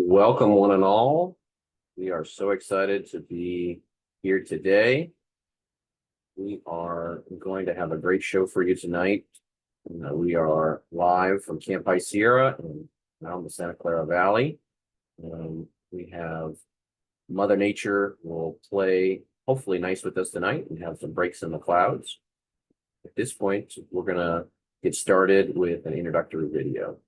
Welcome, one and all. We are so excited to be here today. We are going to have a great show for you tonight. We are live from Camp High Sierra in the Santa Clara Valley. We have Mother Nature will play hopefully nice with us tonight and have some breaks in the clouds. At this point, we're going to get started with an introductory video.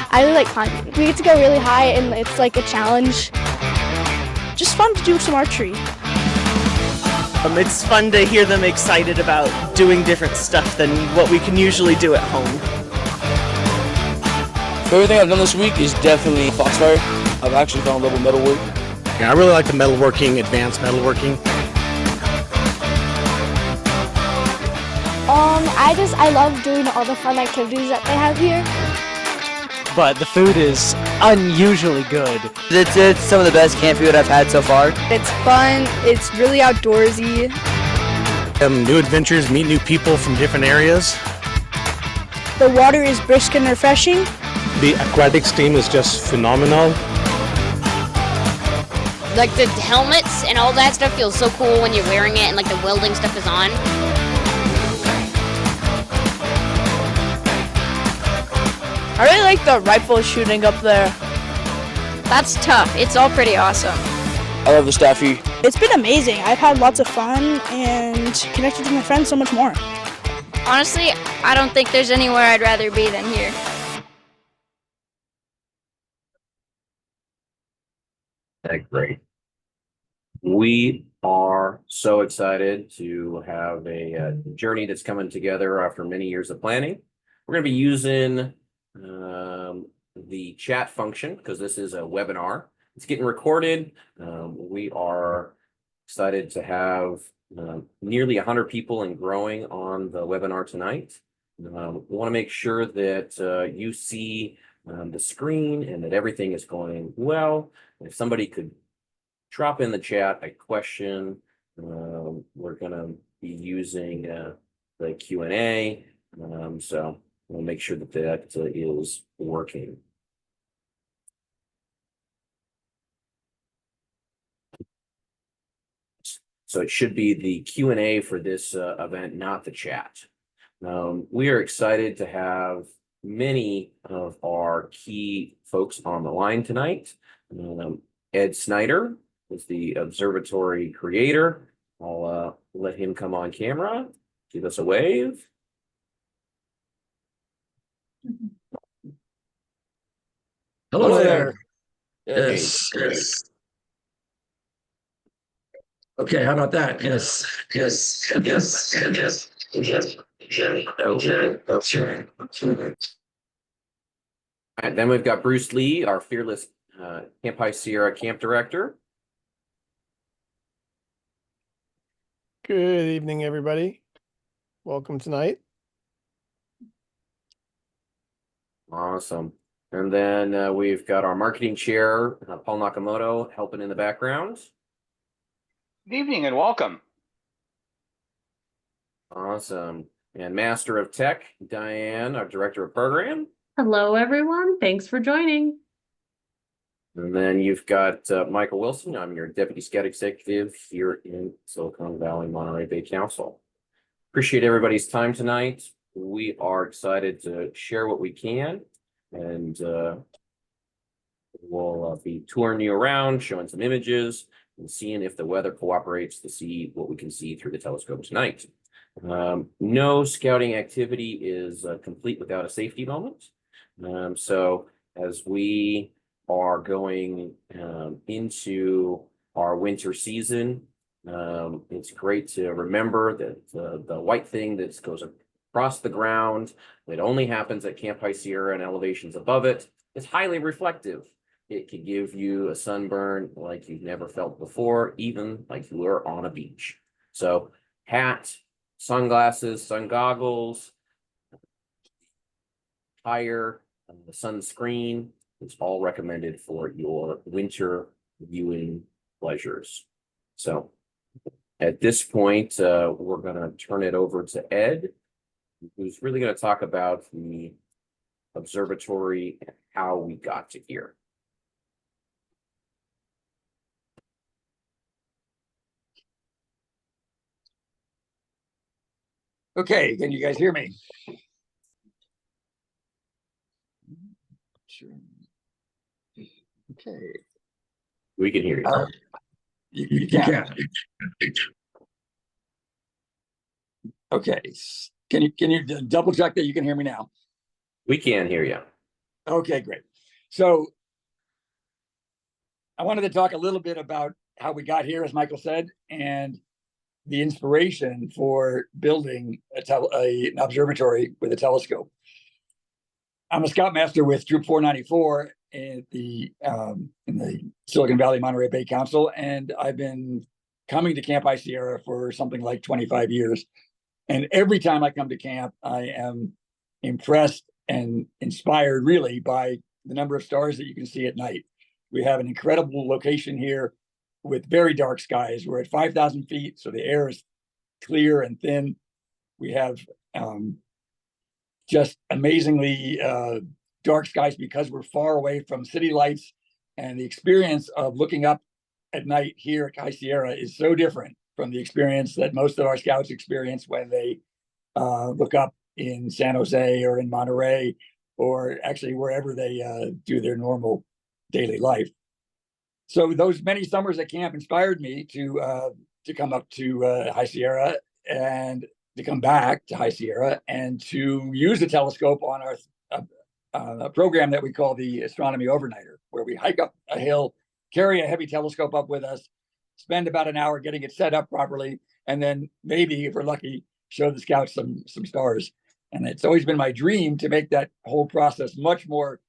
I really like climbing. We get to go really high and it's like a challenge. Just fun to do some archery. It's fun to hear them excited about doing different stuff than what we can usually do at home. Everything I've done this week is definitely Foxfire. I've actually found level metalwork. Yeah, I really like the metalworking, advanced metalworking. I love doing all the fun activities that they have here. But the food is unusually good. It's some of the best camp food I've had so far. It's fun, it's really outdoorsy. New adventures, meet new people from different areas. The water is brisk and refreshing. The aquatics team is just phenomenal. Like the helmets and all that stuff feels so cool when you're wearing it and like the welding stuff is on. I really like the rifle shooting up there. That's tough. It's all pretty awesome. I love the staff here. It's been amazing. I've had lots of fun and connected with my friends so much more. Honestly, I don't think there's anywhere I'd rather be than here. Great. We are so excited to have a journey that's coming together after many years of planning. We're going to be using the chat function because this is a webinar. It's getting recorded. We are excited to have nearly 100 people and growing on the webinar tonight. We want to make sure that you see the screen and that everything is going well. If somebody could drop in the chat a question, we're going to be using the Q&A. So we'll make sure that that is working. So it should be the Q&A for this event, not the chat. We are excited to have many of our key folks on the line tonight. Ed Snyder is the Observatory creator. I'll let him come on camera, give us a wave. Hello there. Yes. Yes. Okay, how about that? Yes. And then we've got Bruce Lee, our fearless Camp High Sierra camp director. Good evening, everybody. Welcome tonight. Awesome. And then we've got our marketing chair, Paul Nakamoto, helping in the background. Good evening and welcome. Awesome. And Master of Tech, Diane, our Director of Program. Hello, everyone. Thanks for joining. And then you've got Michael Wilson. I'm your Deputy Scout Executive here in Silicon Valley, Monterey Bay Council. Appreciate everybody's time tonight. We are excited to share what we can, and we'll be touring you around, showing some images, and seeing if the weather cooperates to see what we can see through the telescope tonight. No scouting activity is complete without a safety moment. So as we are going into our winter season, it's great to remember that the white thing that goes across the ground, that only happens at Camp High Sierra and elevations above it, is highly reflective. It could give you a sunburn like you've never felt before, even like you were on a beach. So hat, sunglasses, sun goggles, higher the sunscreen. It's all recommended for your winter viewing pleasures. So at this point, we're going to turn it over to Ed, who's really going to talk about the observatory and how we got to here. Okay, can you guys hear me? Sure. Okay. We can hear you. You can. Okay. Can you double check that you can hear me now? We can hear you. Okay, great. So I wanted to talk a little bit about how we got here, as Michael said, and the inspiration for building an observatory with a telescope. I'm a scoutmaster with Troop 494 in the Silicon Valley Monterey Bay Council, and I've been coming to Camp High Sierra for something like 25 years. And every time I come to camp, I am impressed and inspired really by the number of stars that you can see at night. We have an incredible location here with very dark skies. We're at 5,000 feet, so the air is clear and thin. We have just amazingly dark skies because we're far away from city lights, and the experience of looking up at night here at High Sierra is so different from the experience that most of our scouts experience when they look up in San Jose or in Monterey, or actually wherever they do their normal daily life. So those many summers at camp inspired me to come up to High Sierra and to come back to High Sierra and to use the telescope on our program that we call the Astronomy Overnighter, where we hike up a hill, carry a heavy telescope up with us, spend about an hour getting it set up properly, and then maybe, if we're lucky, show the scouts some stars. And it's always been my dream to make that whole process much more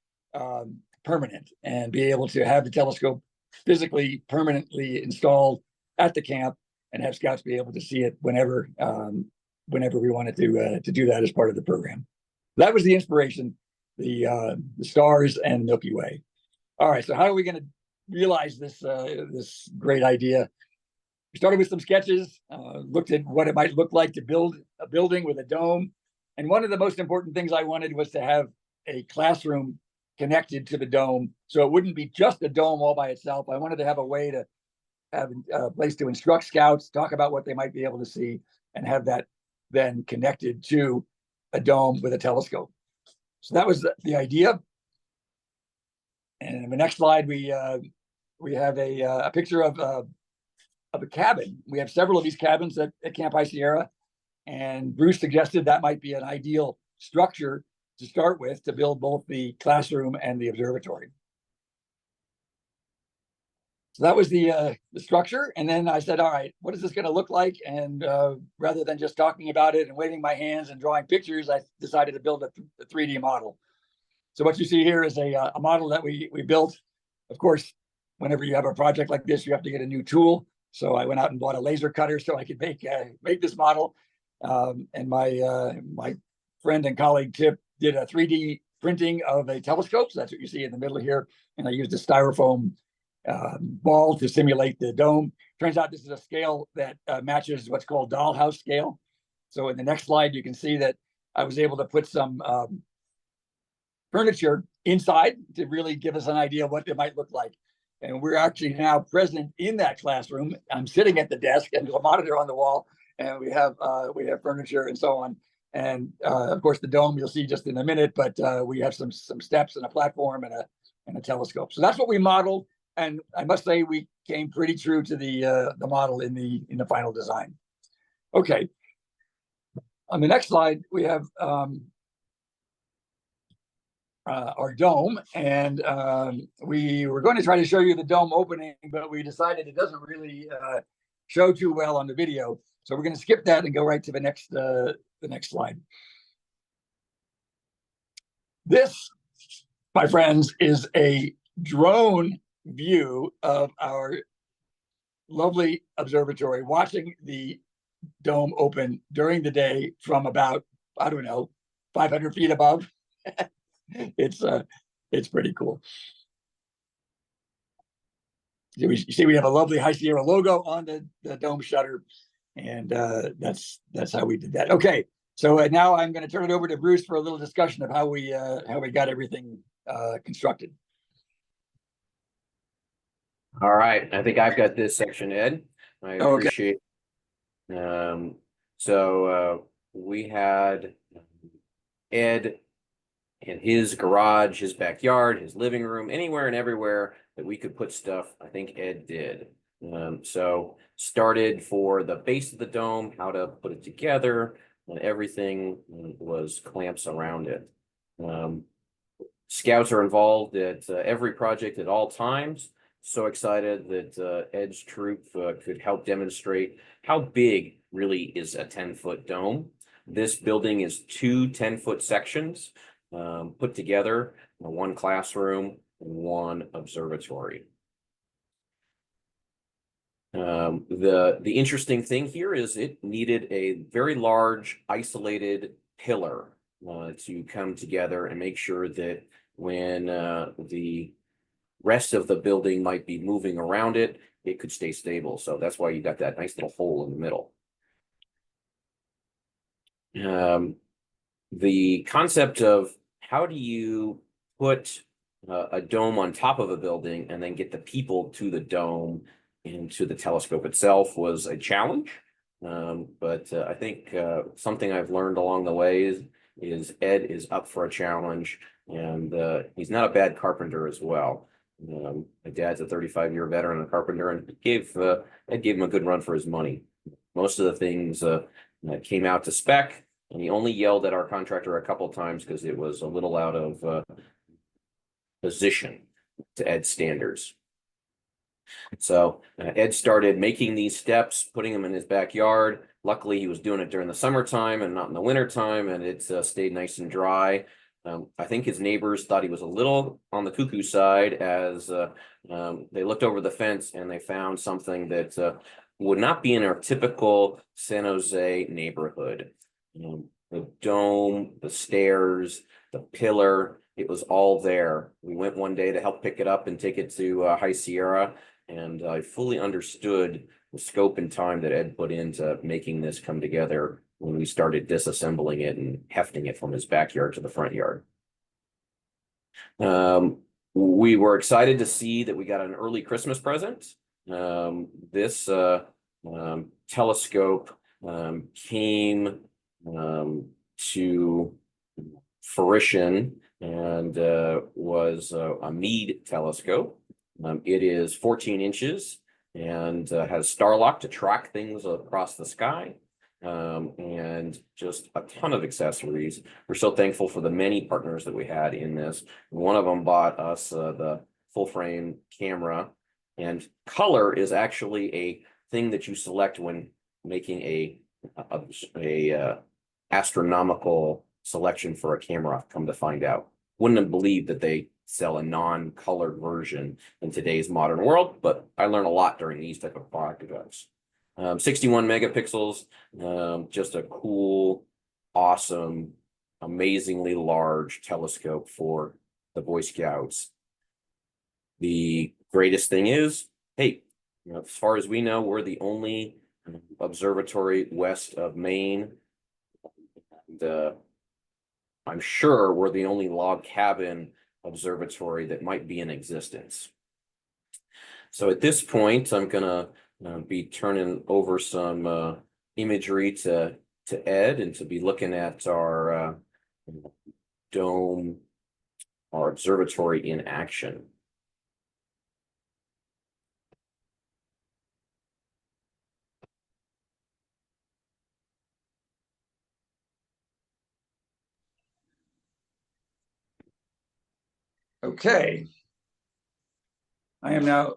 permanent and be able to have the telescope physically permanently installed at the camp and have scouts be able to see it whenever we wanted to do that as part of the program. That was the inspiration, the stars and Milky Way. All right, so how are we going to realize this great idea? We started with some sketches, looked at what it might look like to build a building with a dome. And one of the most important things I wanted was to have a classroom connected to the dome. So it wouldn't be just a dome all by itself. I wanted to have a way to have a place to instruct scouts, talk about what they might be able to see, and have that then connected to a dome with a telescope. So that was the idea. And in the next slide, we have a picture of a cabin. We have several of these cabins at Camp High Sierra, and Bruce suggested that might be an ideal structure to start with to build both the classroom and the observatory. So that was the structure. And then I said, all right, what is this going to look like? And rather than just talking about it and waving my hands and drawing pictures, I decided to build a 3D model. So what you see here is a model that we built. Of course, whenever you have a project like this, you have to get a new tool. So I went out and bought a laser cutter so I could make this model. And my friend and colleague Tip did a 3D printing of a telescope. So that's what you see in the middle here. And I used a styrofoam ball to simulate the dome. Turns out this is a scale that matches what's called dollhouse scale. So in the next slide, you can see that I was able to put some furniture inside to really give us an idea of what it might look like. And we're actually now present in that classroom. I'm sitting at the desk and a monitor on the wall, and we have furniture and so on. And of course, the dome you'll see just in a minute, but we have some steps and a platform and a telescope. So that's what we modeled. And I must say we came pretty true to the model in the final design. Okay. On the next slide, we have our dome, and we were going to try to show you the dome opening, but we decided it doesn't really show too well on the video. So we're going to skip that and go right to the next slide. This, my friends, is a drone view of our lovely observatory, watching the dome open during the day from about, I don't know, 500 feet above. it's pretty cool. You see, we have a lovely High Sierra logo on the dome shutter, and that's how we did that. Okay, so now I'm going to turn it over to Bruce for a little discussion of how we got everything constructed. All right, I think I've got this section, Ed. I appreciate. So we had Ed in his garage, his backyard, his living room, anywhere and everywhere that we could put stuff. I think Ed did. So started for the base of the dome, how to put it together, and everything was clamps around it. Scouts are involved at every project at all times. So excited that Ed's troop could help demonstrate how big really is a 10-foot dome. This building is 2 10-foot sections put together, one classroom, one observatory. The interesting thing here is it needed a very large isolated pillar to come together and make sure that when the rest of the building might be moving around it, it could stay stable. So that's why you got that nice little hole in the middle. The concept of how do you put a dome on top of a building and then get the people to the dome into the telescope itself was a challenge. But I think something I've learned along the way is Ed is up for a challenge, and he's not a bad carpenter as well. My dad's a 35-year veteran and carpenter, and Ed gave him a good run for his money. Most of the things came out to spec, and he only yelled at our contractor a couple of times because it was a little out of position to Ed's standards. So Ed started making these steps, putting them in his backyard. Luckily, he was doing it during the summertime and not in the wintertime, and it stayed nice and dry. I think his neighbors thought he was a little on the cuckoo side as they looked over the fence and they found something that would not be in our typical San Jose neighborhood. The dome, the stairs, the pillar, it was all there. We went one day to help pick it up and take it to High Sierra, and I fully understood the scope and time that Ed put into making this come together when we started disassembling it and hefting it from his backyard to the front yard. We were excited to see that we got an early Christmas present. This telescope came to fruition and was a Meade telescope. It is 14 inches and has Starlock to track things across the sky. And just a ton of accessories. We're so thankful for the many partners that we had in this. One of them bought us the full frame camera, and color is actually a thing that you select when making a astronomical selection for a camera. Come to find out, wouldn't have believed that they sell a non-colored version in today's modern world, but I learned a lot during these type of product events. 61 megapixels, just a cool, awesome, amazingly large telescope for the Boy Scouts. The greatest thing is, hey, as far as we know, we're the only observatory west of Maine. I'm sure we're the only log cabin observatory that might be in existence. So at this point, I'm gonna be turning over some imagery to Ed, and to be looking at our dome, our observatory in action. Okay. I am now.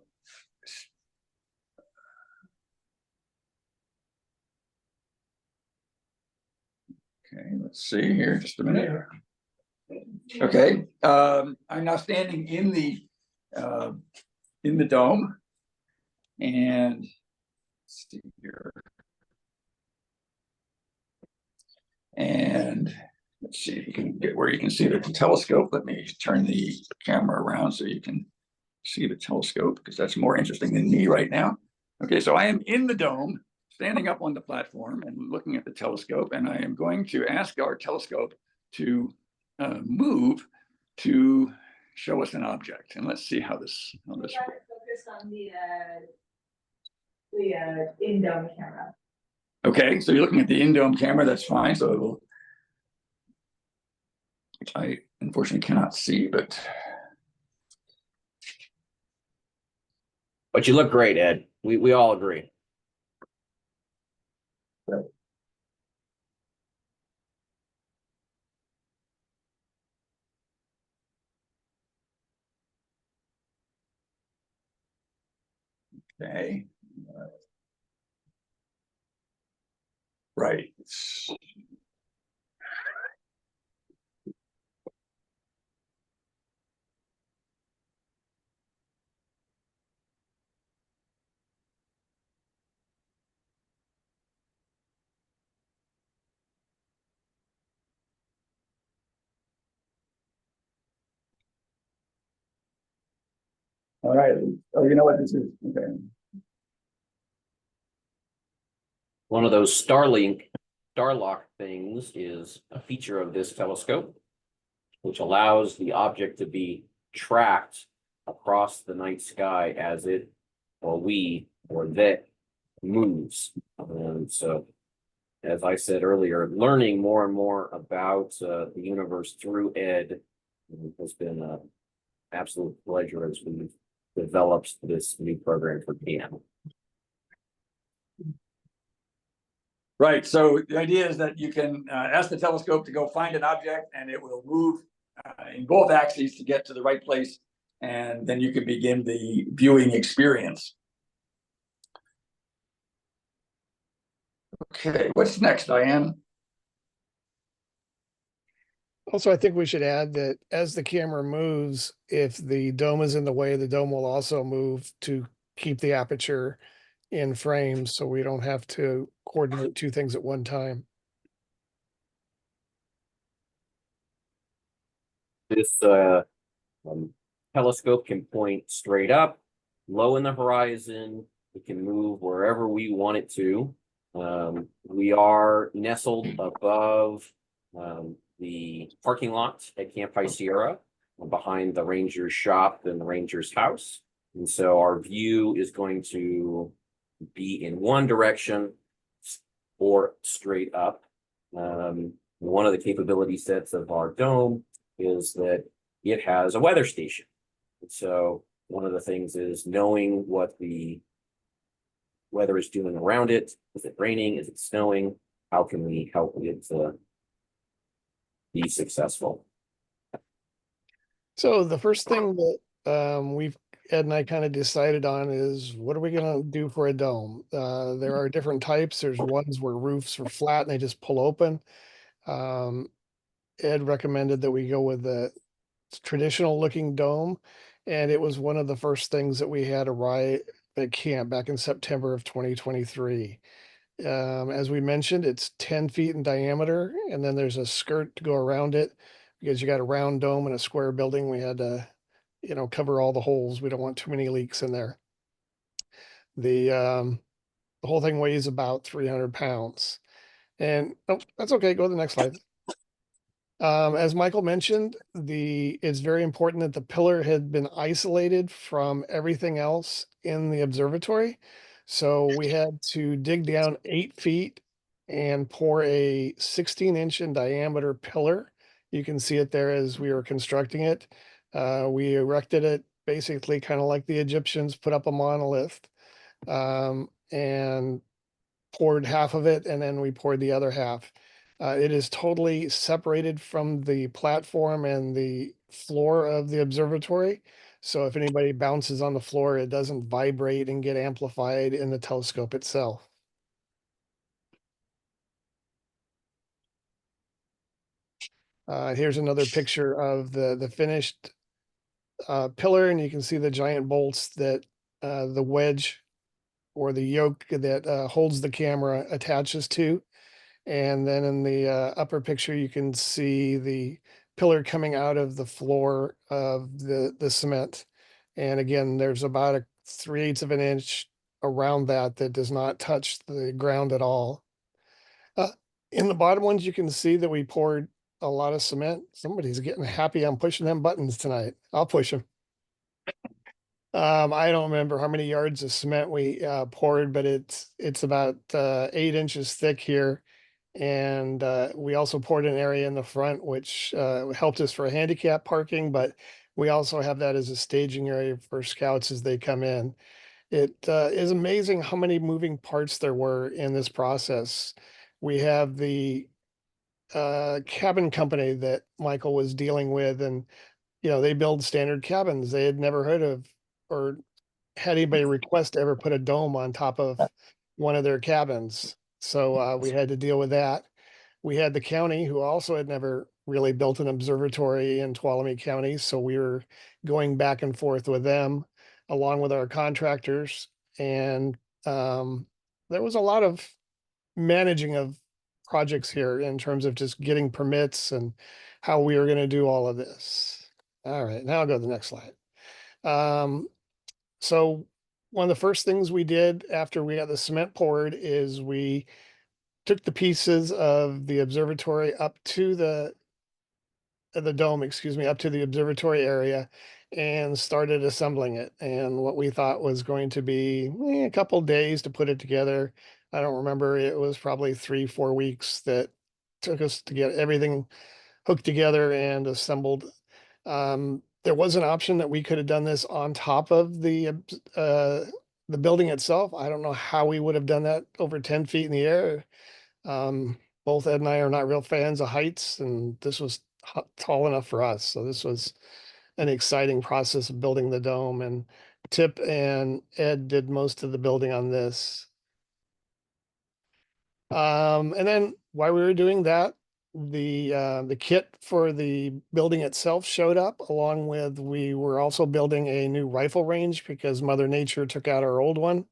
Okay, let's see here, just a minute. Okay, I'm now standing in the dome, and let's see here. And let's see if you can get where you can see the telescope. Let me turn the camera around so you can see the telescope, because that's more interesting than me right now. Okay, so I am in the dome, standing up on the platform and looking at the telescope, and I am going to ask our telescope to move to show us an object. And let's see how this Focus on the in-dome camera. Okay, so you're looking at the in-dome camera, that's fine. So it will, which I unfortunately cannot see, but But you look great, Ed. We all agree. okay. Right. All right. Oh, you know what this is? Okay. One of those Starlock things is a feature of this telescope, which allows the object to be tracked across the night sky as it, or we, or that moves. And so, as I said earlier, learning more and more about the universe through Ed has been an absolute pleasure as we've developed this new program for PM. Right. So the idea is that you can ask the telescope to go find an object, and it will move in both axes to get to the right place, and then you can begin the viewing experience. Okay, what's next, Diane? Also, I think we should add that as the camera moves, if the dome is in the way, the dome will also move to keep the aperture in frame, so we don't have to coordinate two things at one time. This telescope can point straight up, low in the horizon. It can move wherever we want it to. We are nestled above the parking lot at Camp High Sierra, behind the ranger's shop and the ranger's house. And so our view is going to be in one direction or straight up. One of the capability sets of our dome is that it has a weather station. And so one of the things is knowing what the weather is doing around it. Is it raining? Is it snowing? How can we help it be successful? So the first thing that Ed and I kind of decided on is, what are we going to do for a dome? There are different types. There's ones where roofs are flat and they just pull open. Ed recommended that we go with the traditional looking dome, and it was one of the first things that we had arrive at camp back in September of 2023. As we mentioned, it's 10 feet in diameter, and then there's a skirt to go around it because you got a round dome and a square building. We had to, cover all the holes. We don't want too many leaks in there. The whole thing weighs about 300 pounds. And oh, that's okay. Go to the next slide. As Michael mentioned, it's very important that the pillar had been isolated from everything else in the observatory. So we had to dig down 8 feet and pour a 16-inch in diameter pillar. You can see it there as we were constructing it. We erected it basically kind of like the Egyptians put up a monolith, and poured half of it, and then we poured the other half. It is totally separated from the platform and the floor of the observatory. So if anybody bounces on the floor, it doesn't vibrate and get amplified in the telescope itself. Here's another picture of the finished pillar, and you can see the giant bolts that the wedge or the yoke that holds the camera attaches to. And then in the upper picture, you can see the pillar coming out of the floor of the cement. And again, there's about a 3/8 of an inch around that that does not touch the ground at all. In the bottom ones, you can see that we poured a lot of cement. Somebody's getting happy I'm pushing them buttons tonight. I'll push them. I don't remember how many yards of cement we poured, but it's about 8 inches thick here. And we also poured an area in the front, which helped us for handicap parking, but we also have that as a staging area for scouts as they come in. It is amazing how many moving parts there were in this process. We have the cabin company that Michael was dealing with, and they build standard cabins. They had never heard of or had anybody request to ever put a dome on top of one of their cabins. So we had to deal with that. We had the county who also had never really built an observatory in Tuolumne County. So we were going back and forth with them along with our contractors. And there was a lot of managing of projects here in terms of just getting permits and how we were going to do all of this. All right, now I'll go to the next slide. So one of the first things we did after we got the cement poured is we took the pieces of the observatory up to the dome, excuse me, up to the observatory area and started assembling it. And what we thought was going to be a couple days to put it together. I don't remember. It was probably 3-4 weeks that took us to get everything hooked together and assembled. There was an option that we could have done this on top of the building itself. I don't know how we would have done that over 10 feet in the air. Both Ed and I are not real fans of heights, and this was tall enough for us. So this was an exciting process of building the dome, and Tip and Ed did most of the building on this. And then while we were doing that, the kit for the building itself showed up, along with we were also building a new rifle range because Mother Nature took out our old one.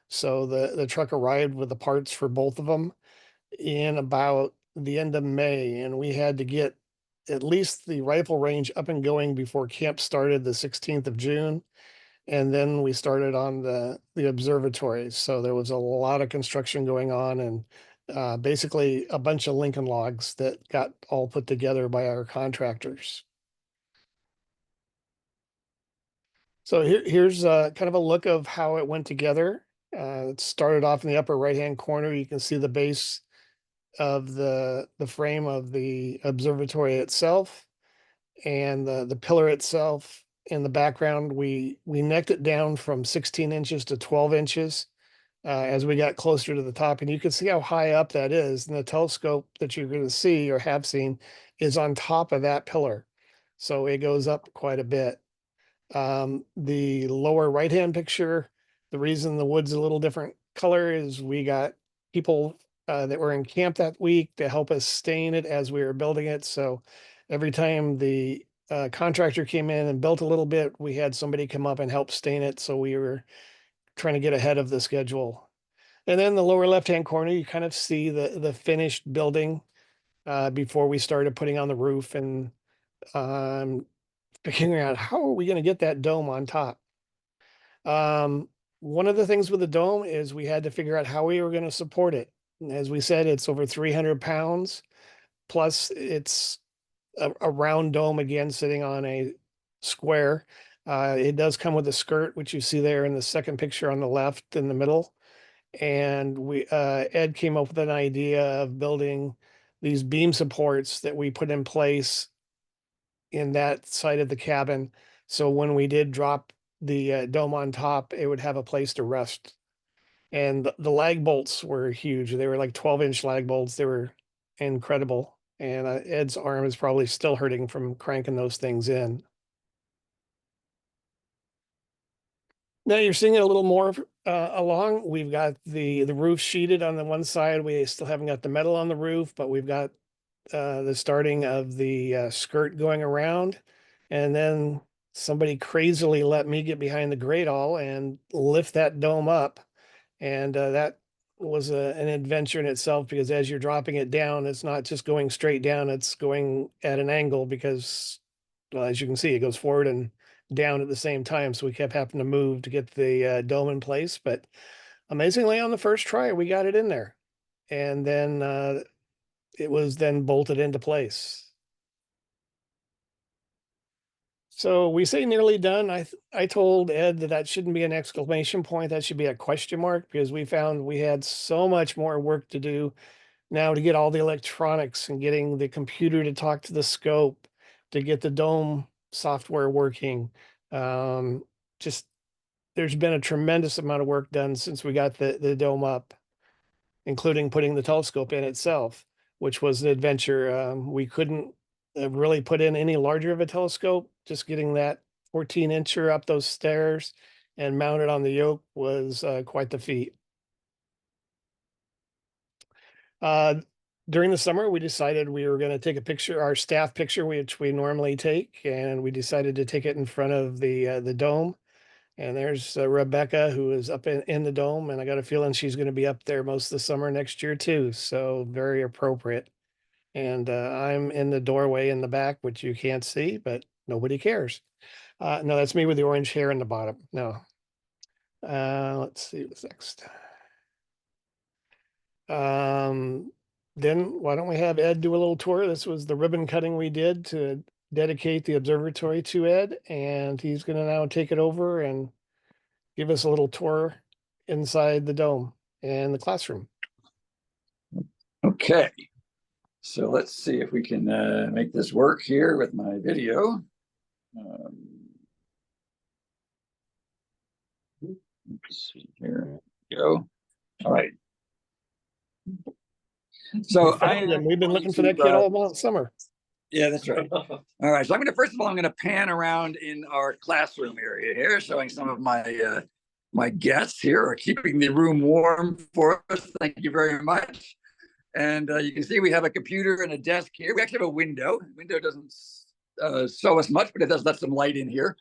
So the truck arrived with the parts for both of them in about the end of May, and we had to get at least the rifle range up and going before camp started the 16th of June. And then we started on the observatory. So there was a lot of construction going on, and basically a bunch of Lincoln logs that got all put together by our contractors. So here's kind of a look of how it went together. It started off in the upper right-hand corner. You can see the base of the frame of the observatory itself and the pillar itself. In the background, we necked it down from 16 inches to 12 inches as we got closer to the top. And you can see how high up that is. And the telescope that you're going to see or have seen is on top of that pillar. So it goes up quite a bit. The lower right-hand picture, the reason the wood's a little different color is we got people that were in camp that week to help us stain it as we were building it. So every time the contractor came in and built a little bit, we had somebody come up and help stain it. So we were trying to get ahead of the schedule. And then the lower left-hand corner, you kind of see the finished building before we started putting on the roof and figuring out how are we going to get that dome on top. One of the things with the dome is we had to figure out how we were going to support it. As we said, it's over 300 pounds, plus it's a round dome again, sitting on a square. It does come with a skirt, which you see there in the second picture on the left in the middle. And Ed came up with an idea of building these beam supports that we put in place in that side of the cabin. So when we did drop the dome on top, it would have a place to rest. And the lag bolts were huge. They were like 12-inch lag bolts. They were incredible. And Ed's arm is probably still hurting from cranking those things in. Now you're seeing it a little more along. We've got the roof sheeted on the one side. We still haven't got the metal on the roof, but we've got the starting of the skirt going around. And then somebody crazily let me get behind the great all and lift that dome up. And that was an adventure in itself, because as you're dropping it down, it's not just going straight down, it's going at an angle because, well, as you can see, it goes forward and down at the same time. So we kept having to move to get the dome in place. But amazingly, on the first try, we got it in there. And then it was then bolted into place. So we say nearly done. I told Ed that shouldn't be an exclamation point. That should be a question mark, because we found we had so much more work to do now to get all the electronics and getting the computer to talk to the scope, to get the dome software working. Just there's been a tremendous amount of work done since we got the dome up, including putting the telescope in itself, which was an adventure. We couldn't really put in any larger of a telescope. Just getting that 14-incher up those stairs and mounted on the yoke was quite the feat. During the summer, we decided we were going to take a picture, our staff picture, which we normally take, and we decided to take it in front of the dome. And there's Rebecca, who is up in the dome, and I got a feeling she's going to be up there most of the summer next year too. So very appropriate. And I'm in the doorway in the back, which you can't see, but nobody cares. No, that's me with the orange hair in the bottom. No. Let's see what's next. Then why don't we have Ed do a little tour? This was the ribbon cutting we did to dedicate the observatory to Ed, and he's going to now take it over and give us a little tour inside the dome and the classroom. Okay, so let's see if we can make this work here with my video. Oops, here we go. All right. So we've been looking for that kid all summer. Yeah, that's right. All right. So I'm going to, first of all, I'm going to pan around in our classroom area here, showing some of my my guests here are keeping the room warm for us. Thank you very much. And you can see we have a computer and a desk here. We actually have a window. The window doesn't show us much, but it does let some light in here.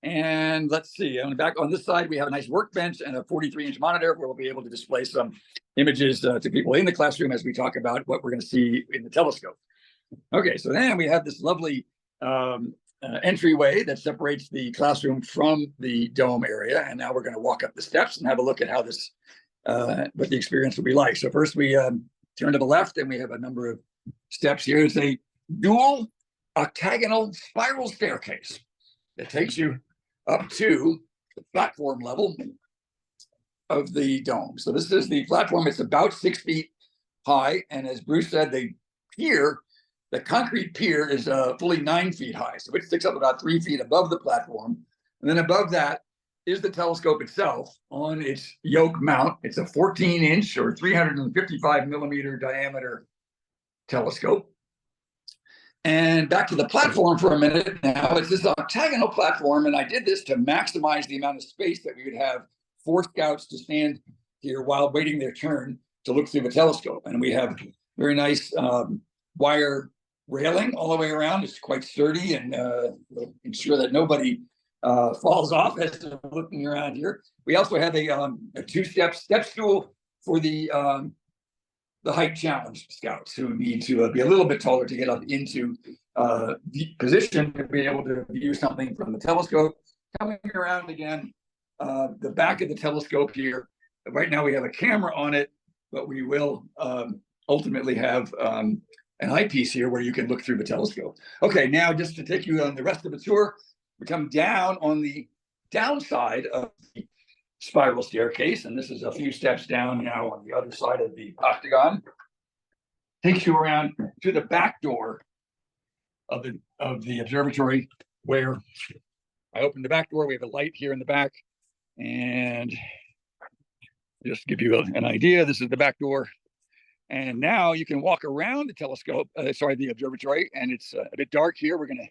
And let's see, on the back on this side, we have a nice workbench and a 43-inch monitor where we'll be able to display some images to people in the classroom as we talk about what we're going to see in the telescope. Okay, so then we have this lovely entryway that separates the classroom from the dome area. And now we're going to walk up the steps and have a look at how this, what the experience will be like. So first we turn to the left and we have a number of steps here. It's a dual octagonal spiral staircase that takes you up to the platform level of the dome. So this is the platform. It's about 6 feet high. And as Bruce said, the pier, the concrete pier is fully 9 feet high. So it sticks up about 3 feet above the platform. And then above that is the telescope itself on its yoke mount. It's a 14-inch or 355 millimeter diameter telescope. And back to the platform for a minute now. It's this octagonal platform, and I did this to maximize the amount of space that we would have for scouts to stand here while waiting their turn to look through the telescope. And we have very nice wire railing all the way around. It's quite sturdy, and we'll ensure that nobody falls off as they're looking around here. We also have a two-step step stool for the height challenge scouts who need to be a little bit taller to get up into the position to be able to view something from the telescope. Coming around again, the back of the telescope here. Right now we have a camera on it, but we will ultimately have an eyepiece here where you can look through the telescope. Okay, now just to take you on the rest of the tour, we come down on the downside of the spiral staircase, and this is a few steps down now on the other side of the octagon. Takes you around to the back door of the observatory, where I open the back door. We have a light here in the back, and just to give you an idea, this is the back door. And now you can walk around the telescope, the observatory, and it's a bit dark here. We're going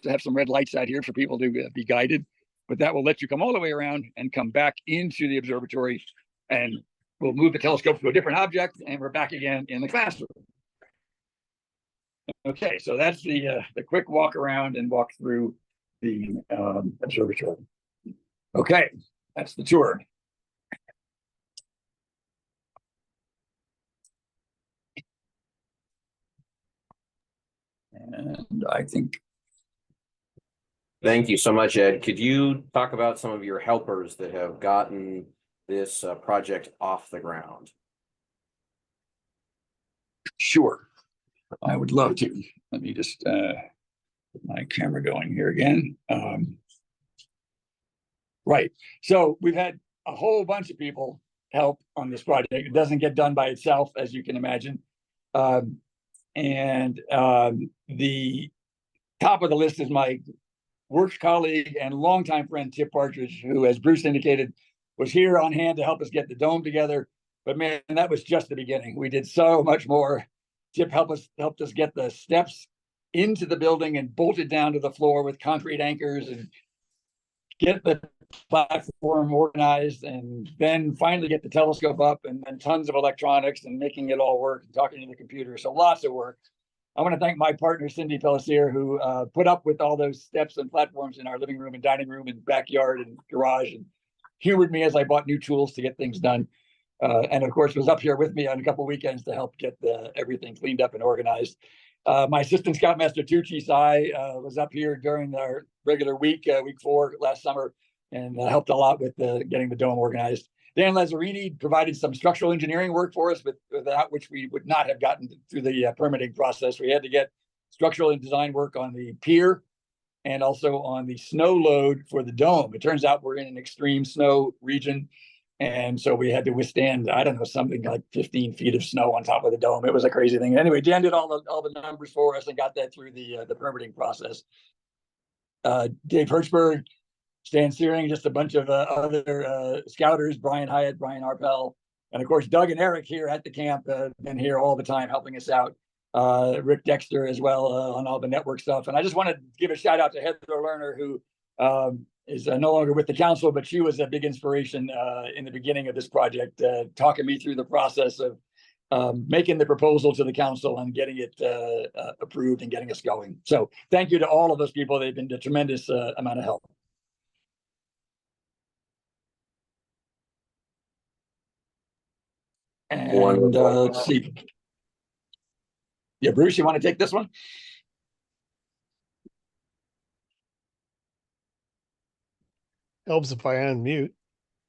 to have some red lights out here for people to be guided. But that will let you come all the way around and come back into the observatory, and we'll move the telescope to a different object, and we're back again in the classroom. Okay, so that's the quick walk around and walk through the observatory. Okay, that's the tour. And I think Thank you so much, Ed. Could you talk about some of your helpers that have gotten this project off the ground? sure, I would love to. Let me just get my camera going here again. Right. So we've had a whole bunch of people help on this project. It doesn't get done by itself, as you can imagine. The top of the list is my work colleague and longtime friend, Tip Partridge, who, as Bruce indicated, was here on hand to help us get the dome together. But man, that was just the beginning. We did so much more. Tip helped us get the steps into the building and bolted down to the floor with concrete anchors and get the platform organized, and then finally get the telescope up, and then tons of electronics and making it all work and talking to the computer. So lots of work. I want to thank my partner, Cindy Pellissier, who put up with all those steps and platforms in our living room and dining room and backyard and garage, and humored me as I bought new tools to get things done. And of course, was up here with me on a couple of weekends to help get everything cleaned up and organized. My assistant scoutmaster Tucci Sai was up here during our regular week 4 last summer, and helped a lot with getting the dome organized. Dan Lazzarini provided some structural engineering work for us, without which we would not have gotten through the permitting process. We had to get structural and design work on the pier and also on the snow load for the dome. It turns out we're in an extreme snow region, and so we had to withstand, I don't know, something like 15 feet of snow on top of the dome. It was a crazy thing. Anyway, Dan did all the numbers for us and got that through the permitting process. Dave Hertzberg, Stan Searing, just a bunch of other scouters, Brian Hyatt, Brian Arpel, and of course, Doug and Eric here at the camp, been here all the time helping us out. Rick Dexter as well on all the network stuff. And I just want to give a shout out to Heather Lerner, who is no longer with the council, but she was a big inspiration in the beginning of this project, talking me through the process of making the proposal to the council and getting it approved and getting us going. So thank you to all of those people. They've been a tremendous amount of help. And let's see. Yeah, Bruce, you want to take this one? Helps if I unmute.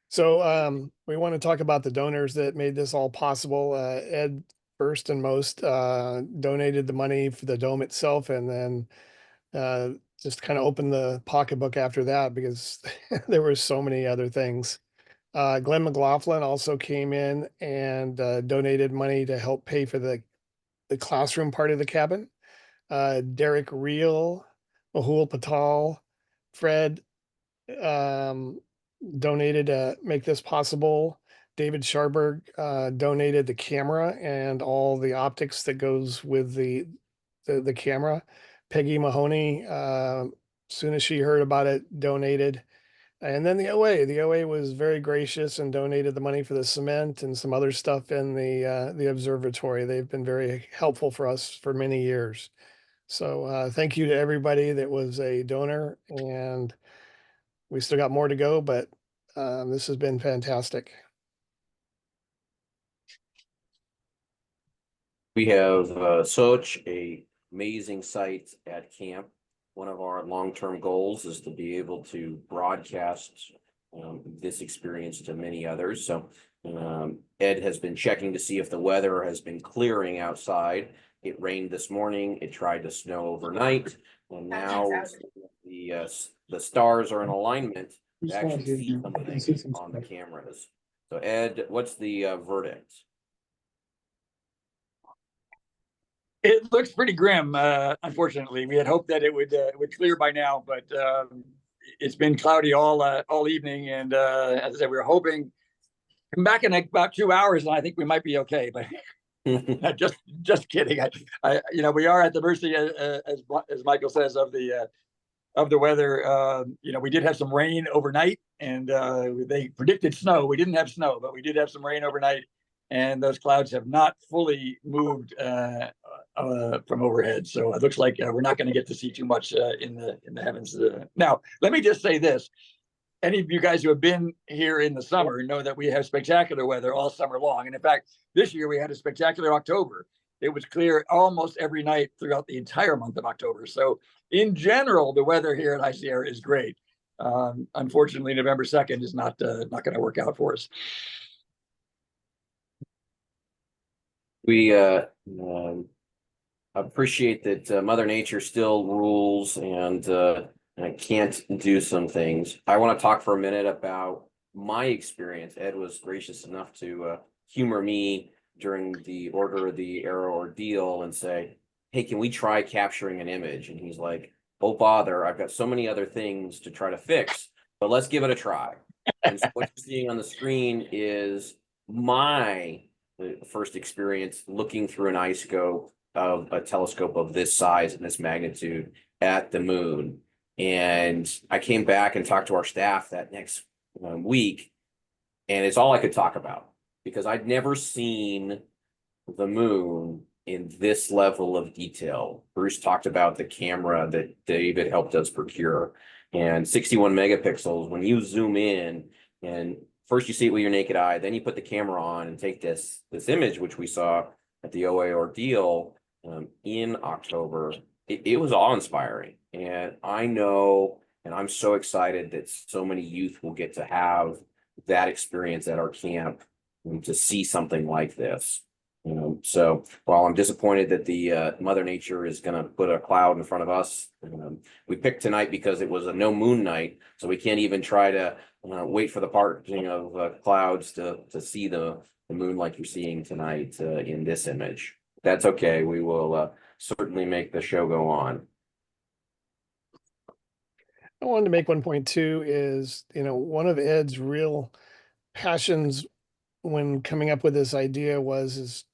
So we want to talk about the donors that made this all possible. Ed, first and most, donated the money for the dome itself, and then just kind of opened the pocketbook after that because there were so many other things. Glenn McLaughlin also came in and donated money to help pay for the classroom part of the cabin. Derek Reel, Mahul Patal, Fred donated to make this possible. David Scharberg donated the camera and all the optics that goes with the camera. Peggy Mahoney, soon as she heard about it, donated. And then the OA was very gracious and donated the money for the cement and some other stuff in the observatory. They've been very helpful for us for many years. So thank you to everybody that was a donor, and we still got more to go, but this has been fantastic. We have such a amazing site at camp. One of our long-term goals is to be able to broadcast this experience to many others. So Ed has been checking to see if the weather has been clearing outside. It rained this morning. It tried to snow overnight. And now the stars are in alignment to actually see something on the cameras. So Ed, what's the verdict? It looks pretty grim, unfortunately. We had hoped that it would clear by now, but it's been cloudy all evening. And as I said, we were hoping come back in about 2 hours, and I think we might be okay. But just kidding. We are at the mercy, as Michael says, of the weather. We did have some rain overnight, and they predicted snow. We didn't have snow, but we did have some rain overnight, and those clouds have not fully moved from overhead. So it looks like we're not going to get to see too much in the heavens. Now, let me just say this. Any of you guys who have been here in the summer know that we have spectacular weather all summer long. And in fact, this year we had a spectacular October. it was clear almost every night throughout the entire month of October. So in general, the weather here at High Sierra is great. Unfortunately, November 2nd is not going to work out for us. We appreciate that Mother Nature still rules and can't do some things. I want to talk for a minute about my experience. Ed was gracious enough to humor me during the Order of the Arrow ordeal and say, hey, can we try capturing an image? And he's like, oh, bother, I've got so many other things to try to fix, but let's give it a try. And so what you're seeing on the screen is my first experience looking through an iScope of a telescope of this size and this magnitude at the moon. And I came back and talked to our staff that next week, and it's all I could talk about because I'd never seen the moon in this level of detail. Bruce talked about the camera that David helped us procure, and 61 megapixels. When you zoom in, and first you see it with your naked eye, then you put the camera on and take this image, which we saw at the OA ordeal in October. It was awe-inspiring, and I know, and I'm so excited that so many youth will get to have that experience at our camp to see something like this. So while I'm disappointed that the Mother Nature is going to put a cloud in front of us, we picked tonight because it was a no moon night, so we can't even try to wait for the parting of clouds to see the moon like you're seeing tonight in this image. That's okay. We will certainly make the show go on. I wanted to make one point too is, one of Ed's real passions when coming up with this idea is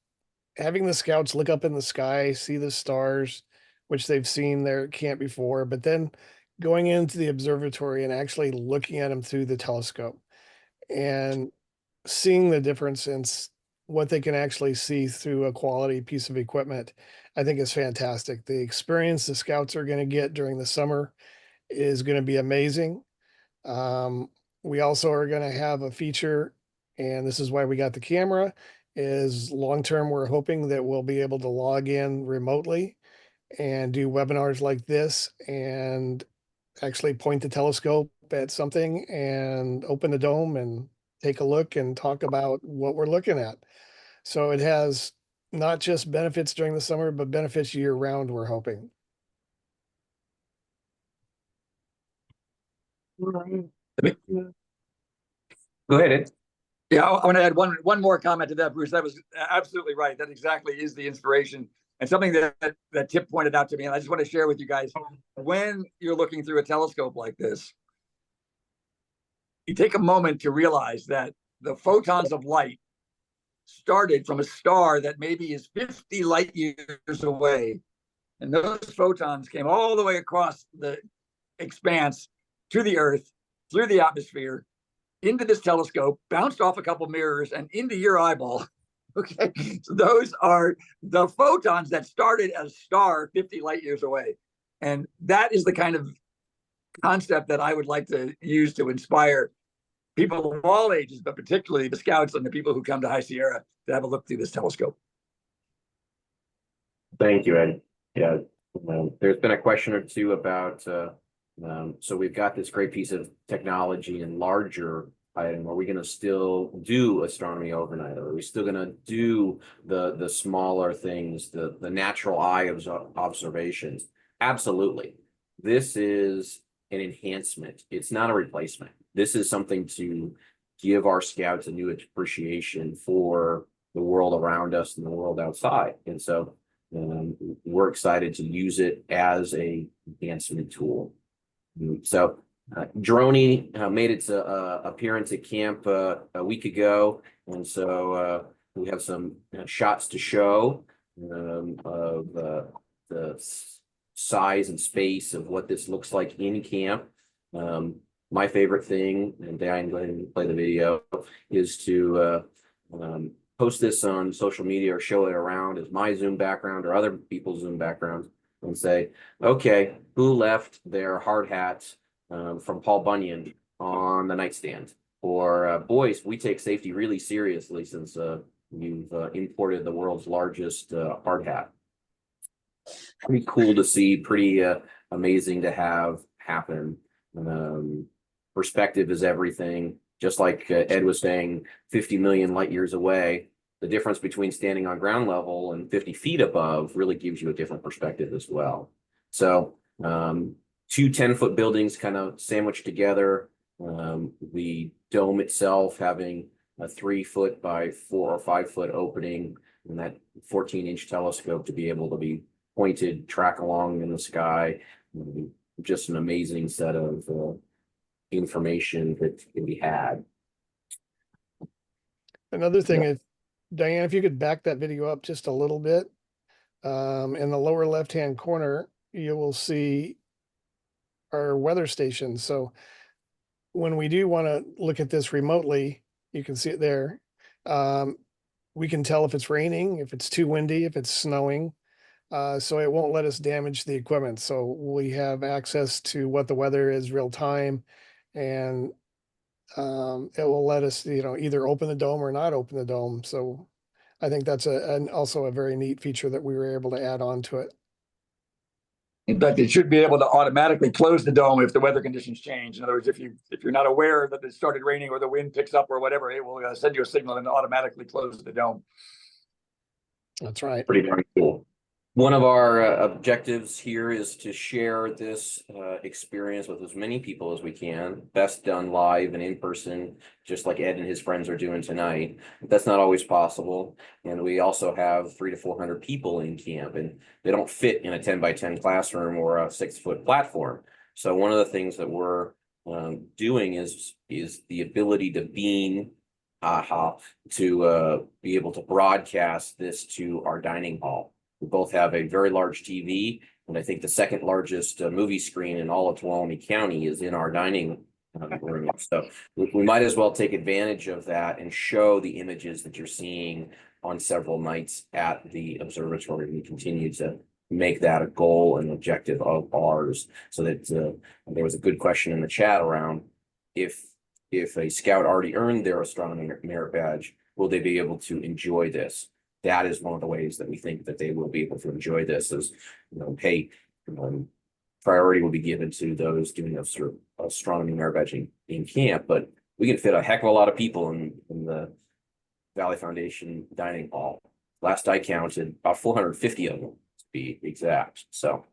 having the scouts look up in the sky, see the stars, which they've seen there at camp before, but then going into the observatory and actually looking at them through the telescope and seeing the difference in what they can actually see through a quality piece of equipment, I think is fantastic. The experience the scouts are going to get during the summer is going to be amazing. We also are going to have a feature, and this is why we got the camera, is long-term we're hoping that we'll be able to log in remotely and do webinars like this and actually point the telescope at something and open the dome and take a look and talk about what we're looking at. So it has not just benefits during the summer, but benefits year round, we're hoping. Go ahead, Ed. Yeah, I want to add one more comment to that, Bruce. That was absolutely right. That exactly is the inspiration, and something that Tip pointed out to me, and I just want to share with you guys. When you're looking through a telescope like this, you take a moment to realize that the photons of light started from a star that maybe is 50 light years away, and those photons came all the way across the expanse to the Earth, through the atmosphere, into this telescope, bounced off a couple mirrors, and into your eyeball. Okay, so those are the photons that started as a star 50 light years away. And that is the kind of concept that I would like to use to inspire people of all ages, but particularly the scouts and the people who come to High Sierra to have a look through this telescope. Thank you, Ed. Yeah, there's been a question or two about so we've got this great piece of technology and larger item. Are we going to still do astronomy overnight? Or are we still going to do the smaller things, the natural eye observations? Absolutely. This is an enhancement. It's not a replacement. This is something to give our scouts a new appreciation for the world around us and the world outside. And so we're excited to use it as a enhancement tool. So Droney made its appearance at camp a week ago, and so we have some shots to show of the size and space of what this looks like in camp. My favorite thing, and Dan, go ahead and play the video, is to post this on social media or show it around as my Zoom background or other people's Zoom backgrounds, and say, okay, who left their hard hats from Paul Bunyan on the nightstand? Or boys, we take safety really seriously since you've imported the world's largest hard hat. Pretty cool to see, pretty amazing to have happen. Perspective is everything. Just like Ed was saying, 50 million light years away, the difference between standing on ground level and 50 feet above really gives you a different perspective as well. So two 10-foot buildings kind of sandwiched together. The dome itself having a 3-foot by 4 or 5-foot opening, and that 14-inch telescope to be able to be pointed, track along in the sky. Just an amazing set of information that can be had. Another thing is, Diane, if you could back that video up just a little bit, in the lower left-hand corner, you will see our weather station. So when we do want to look at this remotely, you can see it there. We can tell if it's raining, if it's too windy, if it's snowing. So it won't let us damage the equipment. So we have access to what the weather is real time, and it will let us, either open the dome or not open the dome. So I think that's also a very neat feature that we were able to add on to it. In fact, it should be able to automatically close the dome if the weather conditions change. In other words, if you're not aware that it started raining or the wind picks up or whatever, it will send you a signal and automatically close the dome. That's right. Pretty darn cool. One of our objectives here is to share this experience with as many people as we can, best done live and in person, just like Ed and his friends are doing tonight. But that's not always possible. And we also have 300 to 400 people in camp, and they don't fit in a 10 by 10 classroom or a 6-foot platform. So one of the things that we're doing is the ability to beam to be able to broadcast this to our dining hall. We both have a very large TV, and I think the second largest movie screen in all of Tuolumne County is in our dining room. So we might as well take advantage of that and show the images that you're seeing on several nights at the observatory. We continue to make that a goal and objective of ours. So that there was a good question in the chat around if a scout already earned their astronomy merit badge, will they be able to enjoy this? That is one of the ways that we think that they will be able to enjoy this is, priority will be given to those doing astronomy merit badging in camp, but we can fit a heck of a lot of people in the Valley Foundation dining hall. Last I counted, about 450 of them to be exact. So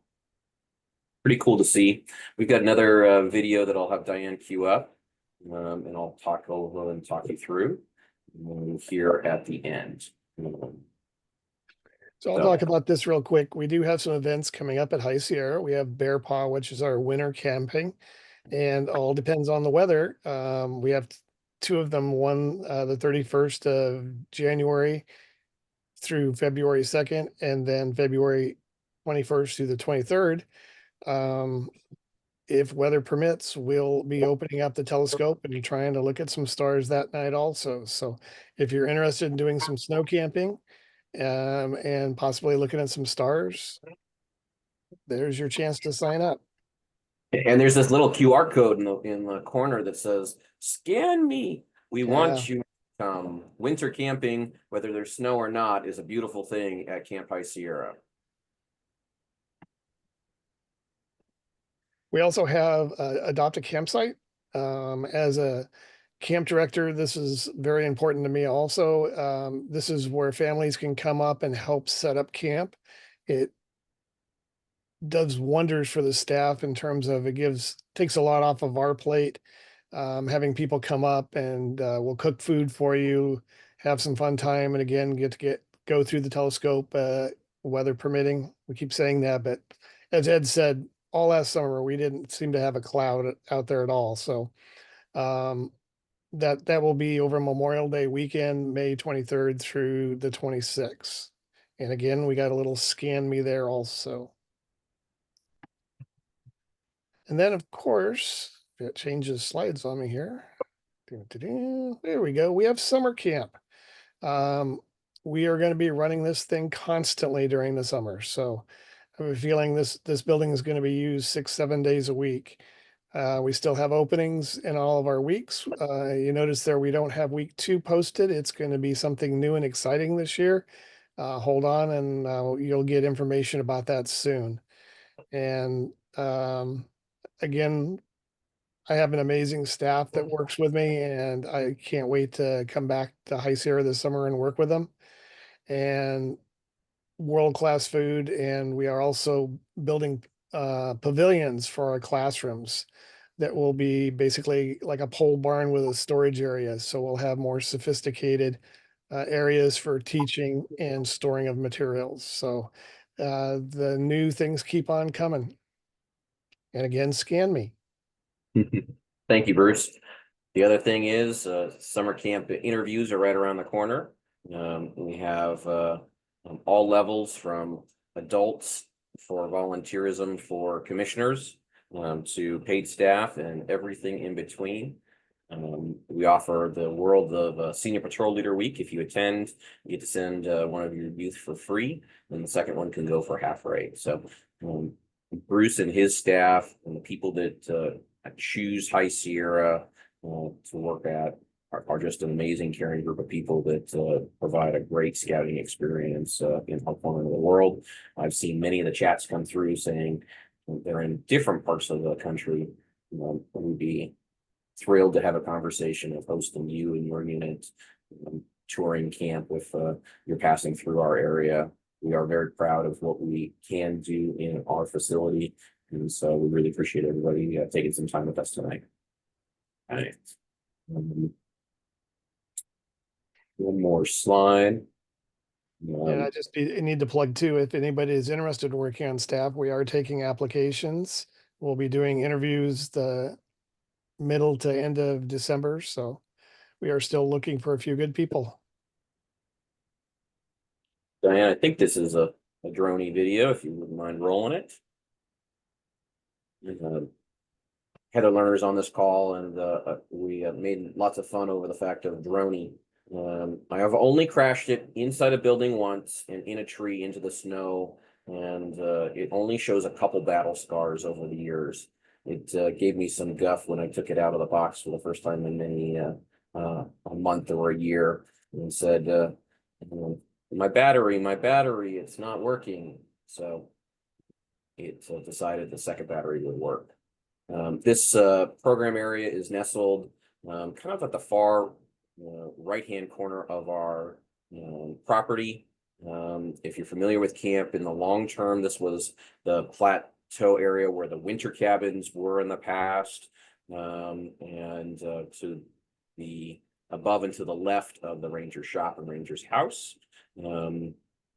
pretty cool to see. We've got another video that I'll have Diane queue up, and I'll talk over and talk you through here at the end. So I'll talk about this real quick. We do have some events coming up at High Sierra. We have Bear Paw, which is our winter camping, and all depends on the weather. We have 2 of them, one the 31st of January through February 2nd, and then February 21st through the 23rd. If weather permits, we'll be opening up the telescope and trying to look at some stars that night also. So if you're interested in doing some snow camping and possibly looking at some stars, there's your chance to sign up. And there's this little QR code in the corner that says, scan me. We want you to come. Winter camping, whether there's snow or not, is a beautiful thing at Camp High Sierra. We also have Adopt a Campsite. As a camp director, this is very important to me also. This is where families can come up and help set up camp. It does wonders for the staff in terms of takes a lot off of our plate. Having people come up and we'll cook food for you, have some fun time, and again, go through the telescope, weather permitting. We keep saying that, but as Ed said, all last summer, we didn't seem to have a cloud out there at all. So that will be over Memorial Day weekend, May 23rd through the 26th. And again, we got a little scan me there also. And then, of course, it changes slides on me here. There we go. We have summer camp. We are going to be running this thing constantly during the summer. So I have a feeling this building is going to be used 6-7 days a week. We still have openings in all of our weeks. You notice there we don't have week 2 posted. It's going to be something new and exciting this year. Hold on, and you'll get information about that soon. And again, I have an amazing staff that works with me, and I can't wait to come back to High Sierra this summer and work with them. And world-class food, and we are also building pavilions for our classrooms that will be basically like a pole barn with a storage area. So we'll have more sophisticated areas for teaching and storing of materials. So the new things keep on coming. And again, scan me. Thank you, Bruce. The other thing is summer camp interviews are right around the corner. We have all levels from adults for volunteerism for commissioners to paid staff and everything in between. We offer the World of Senior Patrol Leader Week. If you attend, you get to send one of your youth for free, and the second one can go for half rate. So Bruce and his staff and the people that choose High Sierra to work at are just an amazing, caring group of people that provide a great scouting experience in our corner of the world. I've seen many of the chats come through saying they're in different parts of the country. We'd be thrilled to have a conversation of hosting you and your unit touring camp with you're passing through our area. We are very proud of what we can do in our facility, and so we really appreciate everybody taking some time with us tonight. All right. One more slide. And I need to plug too, if anybody is interested in working on staff, we are taking applications. We'll be doing interviews the middle to end of December. So we are still looking for a few good people. Diane, I think this is a droney video, if you wouldn't mind rolling it. Heather learners on this call, and we made lots of fun over the fact of droney. I have only crashed it inside a building once and in a tree into the snow, and it only shows a couple battle scars over the years. It gave me some guff when I took it out of the box for the first time in many a month or a year, and said, my battery, it's not working. So it decided the second battery would work. This program area is nestled kind of at the far right-hand corner of our property. If you're familiar with camp in the long term, this was the plateau area where the winter cabins were in the past, and to the above and to the left of the ranger shop and ranger's house.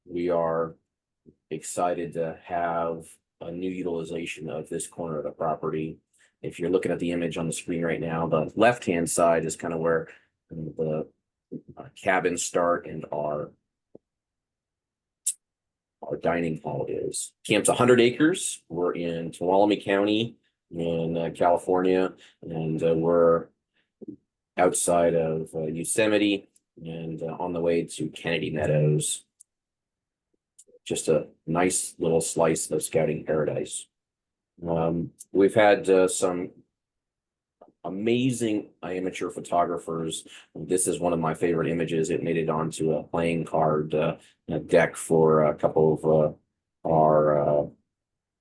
We are excited to have a new utilization of this corner of the property. If you're looking at the image on the screen right now, the left-hand side is kind of where the cabins start and our dining hall is. Camp's 100 acres. We're in Tuolumne County in California, and we're outside of Yosemite and on the way to Kennedy Meadows. Just a nice little slice of scouting paradise. We've had some amazing amateur photographers. This is one of my favorite images. It made it onto a playing card deck for a couple of our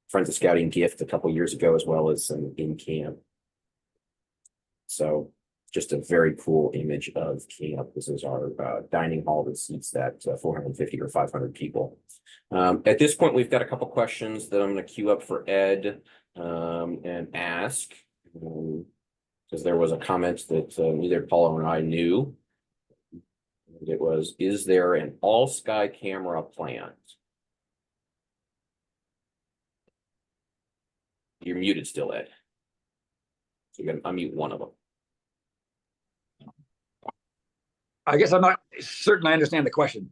Friends of Scouting gift a couple years ago, as well as in camp. So just a very cool image of camp. This is our dining hall that seats that 450 or 500 people. At this point, we've got a couple questions that I'm going to queue up for Ed and ask. Because there was a comment that neither Paula or I knew. It was, is there an all-sky camera planned? You're muted still, Ed. So you can unmute one of them. I guess I'm not certain I understand the question.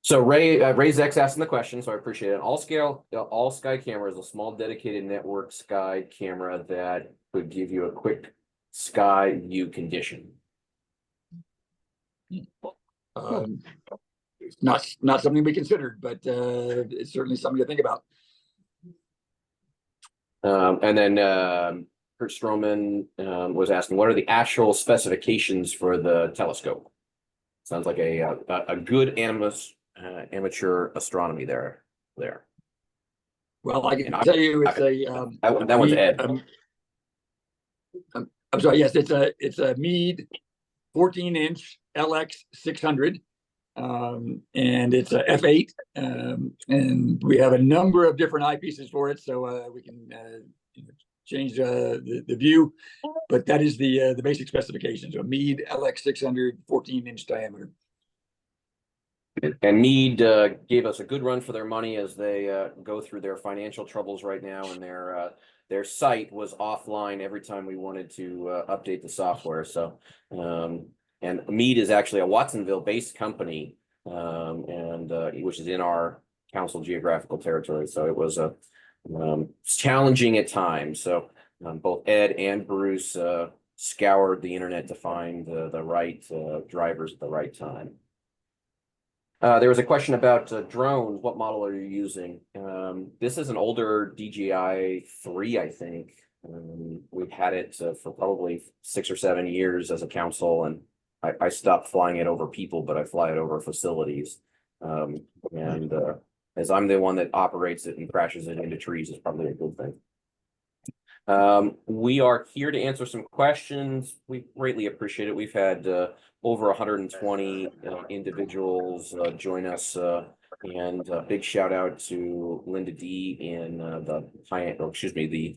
So Ray Zex asking the question, so I appreciate it. All sky camera is a small dedicated network sky camera that would give you a quick sky view condition. It's not something we considered, but it's certainly something to think about. And then Kurt Stroman was asking, what are the actual specifications for the telescope? Sounds like a good amateur astronomy there. Well, I can And tell you it's that one's Ed. I'm sorry. Yes, it's a Meade 14-inch LX 600, and it's a f8, and we have a number of different eyepieces for it, so we can change the view. But that is the basic specifications. A Meade LX 600 14-inch diameter. And Meade gave us a good run for their money as they go through their financial troubles right now, and their site was offline every time we wanted to update the software. So, and Meade is actually a Watsonville-based company, and which is in our council geographical territory. So it was challenging at times. So both Ed and Bruce scoured the internet to find the right drivers at the right time. There was a question about drones. What model are you using? This is an older DJI 3, I think. We've had it for probably 6 or 7 years as a council, and I stopped flying it over people, but I fly it over facilities. As I'm the one that operates it and crashes it into trees, is probably a good thing. We are here to answer some questions. We greatly appreciate it. We've had over 120 individuals join us, and a big shout out to Linda D in the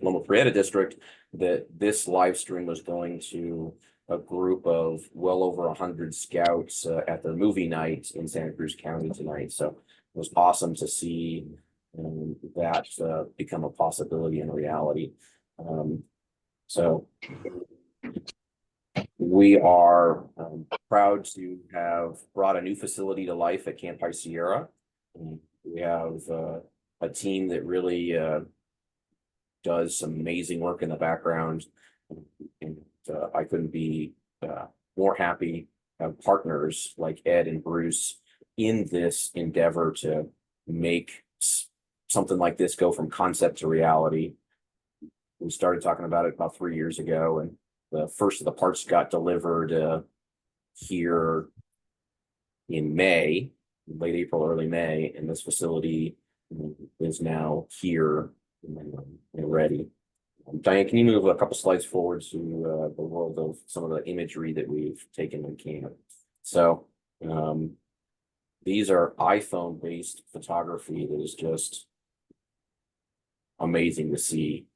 Loma Prieta district, that this live stream was going to a group of well over 100 scouts at their movie night in Santa Cruz County tonight. So it was awesome to see that become a possibility and reality. So we are proud to have brought a new facility to life at Camp High Sierra. We have a team that really does some amazing work in the background, and I couldn't be more happy to have partners like Ed and Bruce in this endeavor to make something like this go from concept to reality. We started talking about it about 3 years ago, and the first of the parts got delivered here in May, late April, early May, and this facility is now here and ready. Diane, can you move a couple slides forward to the world of some of the imagery that we've taken in camp? So these are iPhone-based photography that is just amazing to see.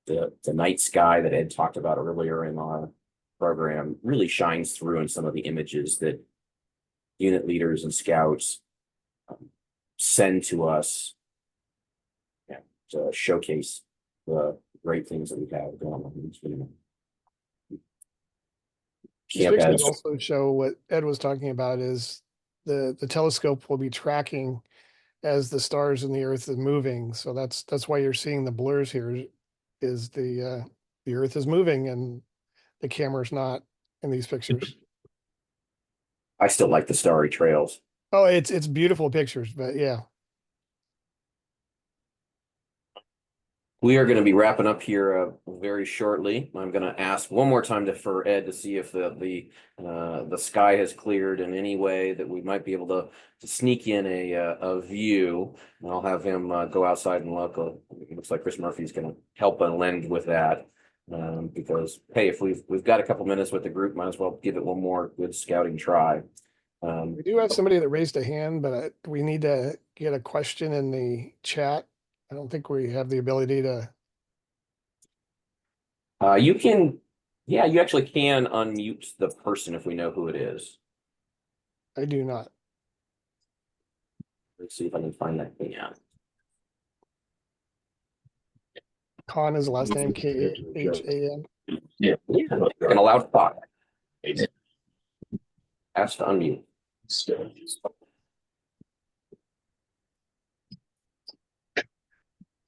The night sky that Ed talked about earlier in our program really shines through in some of the images that unit leaders and scouts send to us to showcase the great things that we have going on. These pictures also show what Ed was talking about, is the telescope will be tracking as the stars and the earth is moving. So that's why you're seeing the blurs here, is the earth is moving and the camera's not in these pictures. I still like the starry trails. Oh, it's beautiful pictures, but yeah. We are going to be wrapping up here very shortly. I'm going to ask one more time for Ed to see if the sky has cleared in any way that we might be able to sneak in a view. And I'll have him go outside and look. It looks like Chris Murphy's going to help and lend with that, because hey, if we've got a couple minutes with the group, might as well give it one more good scouting try. We do have somebody that raised a hand, but we need to get a question in the chat. I don't think we have the ability to. You can, yeah, you actually can unmute the person if we know who it is. I do not. Let's see if I can find that thing out. Khan is the last name, Khan. Yeah. And allowed talk. Ask to unmute.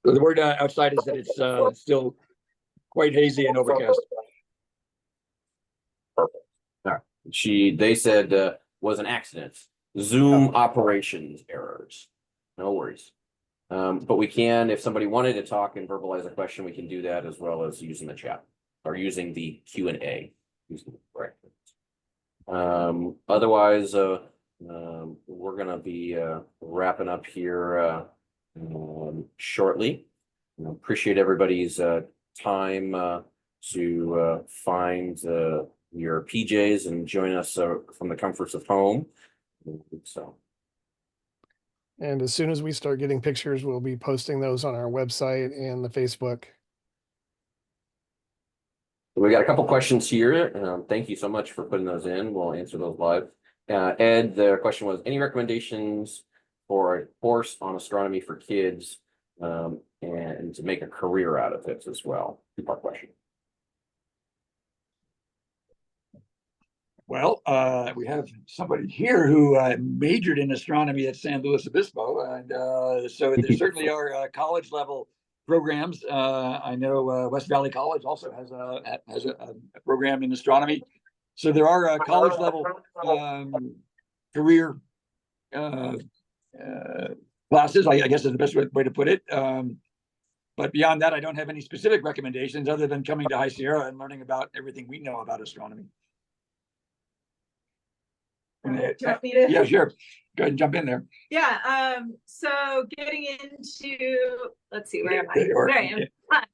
The word outside is that it's still quite hazy and overcast. Perfect. All right. They said was an accident. Zoom operations errors. No worries. But we can, if somebody wanted to talk and verbalize a question, we can do that as well as using the chat or using the Q&A. Otherwise, we're gonna be wrapping up here shortly. Appreciate everybody's time to find your PJs and join us from the comforts of home. So. And as soon as we start getting pictures, we'll be posting those on our website and the Facebook. We got a couple questions here. Thank you so much for putting those in. We'll answer those live. Ed, the question was, any recommendations for a course on astronomy for kids and to make a career out of it as well? Two-part question. Well, we have somebody here who majored in astronomy at San Luis Obispo, and so there certainly are college level programs. I know West Valley College also has a program in astronomy. So there are college level career classes, I guess is the best way to put it. But beyond that, I don't have any specific recommendations other than coming to High Sierra and learning about everything we know about astronomy. Do you want me to? Yeah, sure. Go ahead and jump in there. Yeah. So getting into, let's see, where am I? There you are. There I am.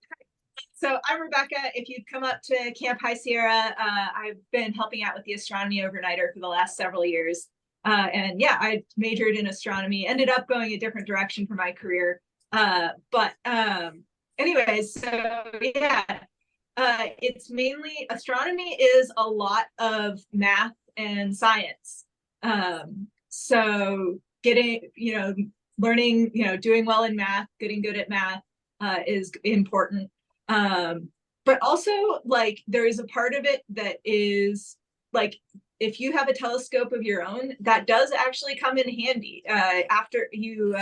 So I'm Rebecca. If you've come up to Camp High Sierra, I've been helping out with the astronomy overnighter for the last several years. And yeah, I majored in astronomy, ended up going a different direction for my career. But anyways, so yeah, it's mainly astronomy is a lot of math and science. So getting, learning, doing well in math, getting good at math is important. But also like there is a part of it that is like, if you have a telescope of your own, that does actually come in handy after you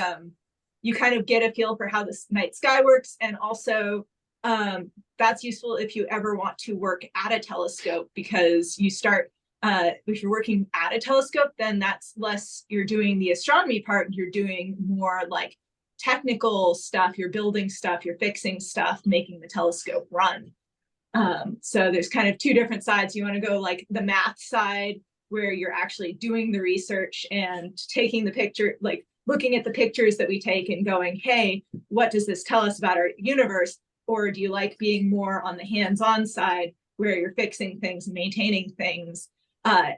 kind of get a feel for how the night sky works. And also that's useful if you ever want to work at a telescope, because you start, if you're working at a telescope, then that's less, you're doing the astronomy part, you're doing more like technical stuff, you're building stuff, you're fixing stuff, making the telescope run. So there's kind of two different sides. You want to go like the math side, where you're actually doing the research and taking the picture, like looking at the pictures that we take and going, hey, what does this tell us about our universe? Or do you like being more on the hands-on side, where you're fixing things and maintaining things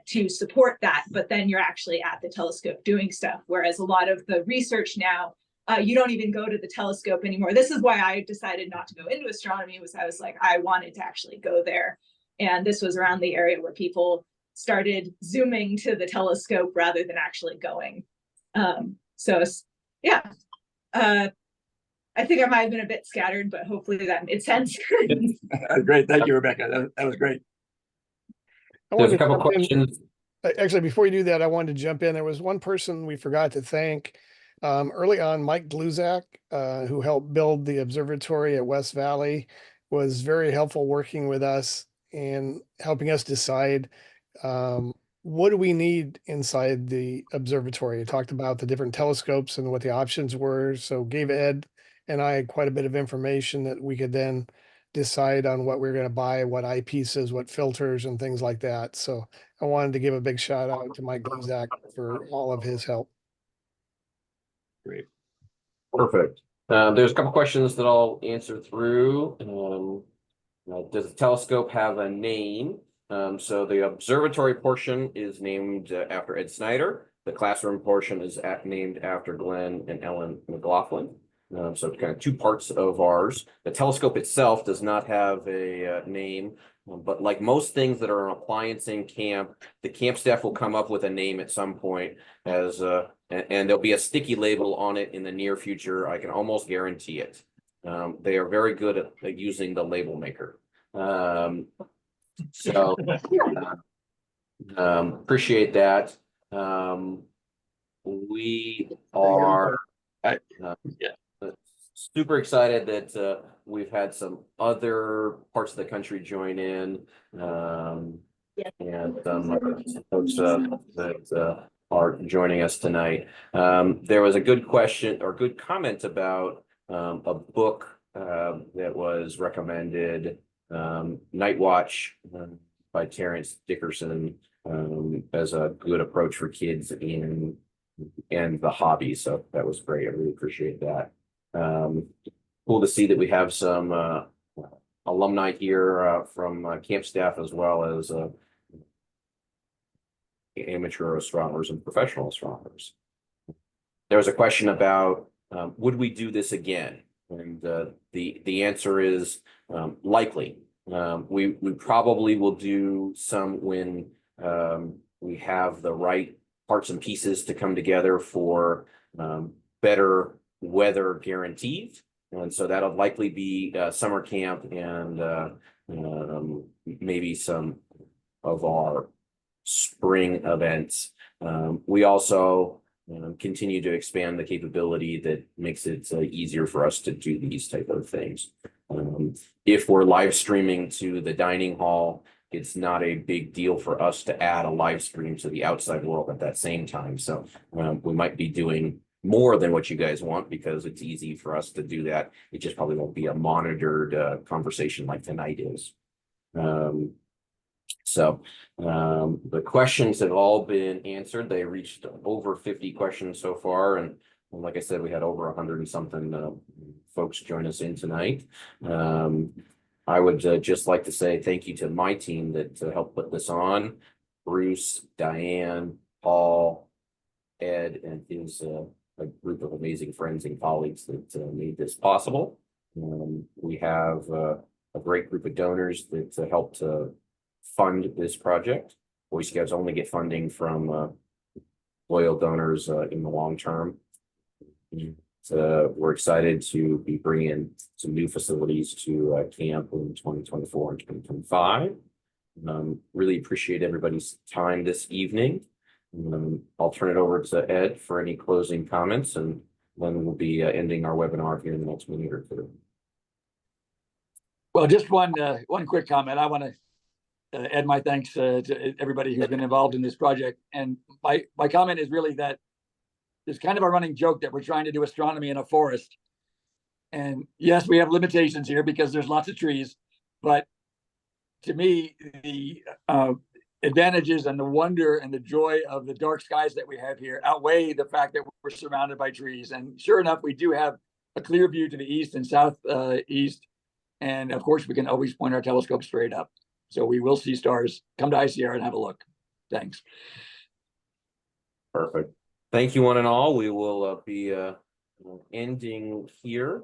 to support that, but then you're actually at the telescope doing stuff? Whereas a lot of the research now, you don't even go to the telescope anymore. This is why I decided not to go into astronomy, was I was like, I wanted to actually go there. And this was around the area where people started zooming to the telescope rather than actually going. So yeah, I think I might have been a bit scattered, but hopefully that made sense. Great, thank you, Rebecca. That was great. There's a couple questions. Actually, before you do that, I wanted to jump in. There was one person we forgot to thank. Early on, Mike Gluzak, who helped build the observatory at West Valley, was very helpful working with us and helping us decide what do we need inside the observatory. He talked about the different telescopes and what the options were. So gave Ed and I quite a bit of information that we could then decide on what we're going to buy, what eyepieces, what filters and things like that. So I wanted to give a big shout out to Mike Gluzak for all of his help. Great. Perfect. There's a couple questions that I'll answer through. Does the telescope have a name? So the observatory portion is named after Ed Snyder. The classroom portion is named after Glenn and Ellen McLaughlin. So it's kind of two parts of ours. The telescope itself does not have a name, but like most things that are an appliance in camp, the camp staff will come up with a name at some point as and there'll be a sticky label on it in the near future. I can almost guarantee it. They are very good at using the label maker. So appreciate that. We are super excited that we've had some other parts of the country join in, and some folks that are joining us tonight. There was a good question or good comment about a book that was recommended, Night Watch by Terrence Dickerson, as a good approach for kids and the hobby. So that was great. I really appreciate that. Cool to see that we have some alumni here from camp staff, as well as amateur astronomers and professional astronomers. There was a question about would we do this again? And the answer is likely. We probably will do some when we have the right parts and pieces to come together for better weather guaranteed. And so that'll likely be summer camp and maybe some of our spring events. We also continue to expand the capability that makes it easier for us to do these type of things. If we're live streaming to the dining hall, it's not a big deal for us to add a live stream to the outside world at that same time. So we might be doing more than what you guys want because it's easy for us to do that. It just probably won't be a monitored conversation like tonight is. So the questions have all been answered. They reached over 50 questions so far. And like I said, we had over 100 and something folks join us in tonight. I would just like to say thank you to my team that helped put this on. Bruce, Diane, Paul, Ed, and his a group of amazing friends and colleagues that made this possible. We have a great group of donors that helped to fund this project. Boy Scouts only get funding from loyal donors in the long term. So we're excited to be bringing some new facilities to camp in 2024 and 2025. Really appreciate everybody's time this evening. I'll turn it over to Ed for any closing comments, and then we'll be ending our webinar here in the next minute or two. Well, just one quick comment. I want to add my thanks to everybody who's been involved in this project. And my comment is really that there's kind of a running joke that we're trying to do astronomy in a forest. And yes, we have limitations here because there's lots of trees, but to me, the advantages and the wonder and the joy of the dark skies that we have here outweigh the fact that we're surrounded by trees. And sure enough, we do have a clear view to the east and southeast. And of course, we can always point our telescope straight up. So we will see stars. Come to ICR and have a look. Thanks. Perfect. Thank you, one and all. We will be ending here.